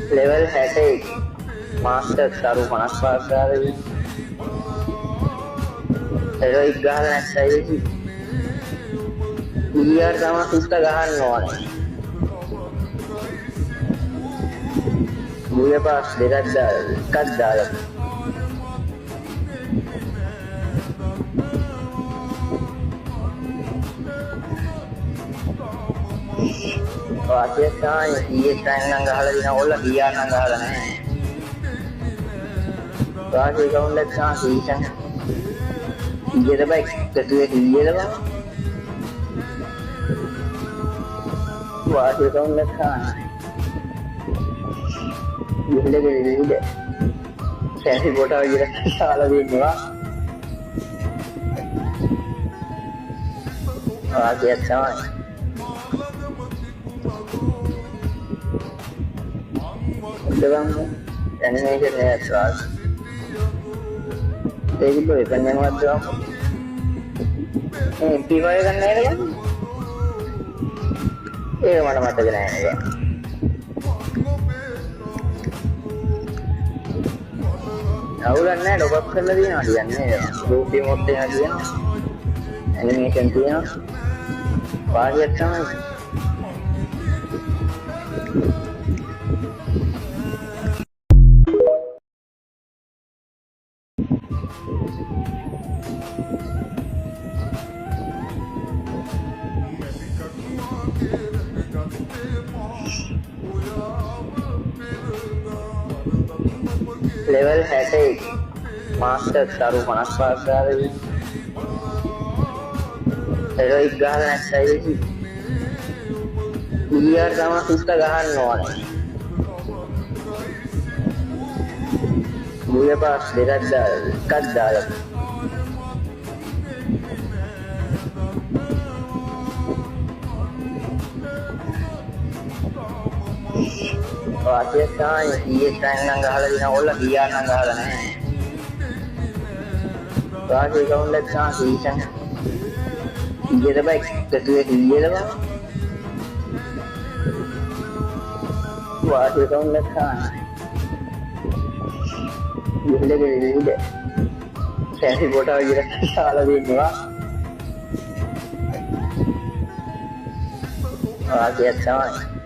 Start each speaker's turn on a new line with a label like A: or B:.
A: level 61 master සරු 55 ගානේ heroic ගහලා නැත්නම් ඊයර් තමයි සුත්ත ගහන්න ඕනේ මුලිය පාස් දෙකක් දාලා එකක් දාලා වාසිය තමයි ඊයේ ට්‍රැන් නම් ගහලා දින ඕල්ල ගියා නම් ගහලා නැහැ වාසිය කවුන්ට් එක සීසන් ඊයේ තමයි කටුවේ ඊයේ තමයි වාසිය කවුන්ට් එක ඉල්ලගෙන සෑහි පොටා විතර සාලා දෙන්නවා වාසිය තමයි Devang animation है class एक तो इतने में मत जाओ MP5 करने लगा ये हमारा मत करने लगा अब करने डॉक करने दिया ना दिया नहीं दूसरी मोटे ना दिया एनिमेशन दिया बाकी अच्छा है level 61 master සරු 55 ගානේ heroic ගහලා නැත්නම් ඊයර් තමයි සුත්ත ගහන්න ඕනේ මුලිය පාස් දෙකක් දාලා එකක් දාලා වාසිය තමයි ඊයේ ට්‍රැන් නම් ගහලා දින ඕල්ල ගියා නම් ගහලා නැහැ වාසිය කවුන්ට් එක සීසන් ඊයේ තමයි කටුවේ ඊයේ තමයි වාසිය කවුන්ට් එක ඉල්ලගෙන සෑහි පොටා විතර සාලා දෙන්නවා වාසිය තමයි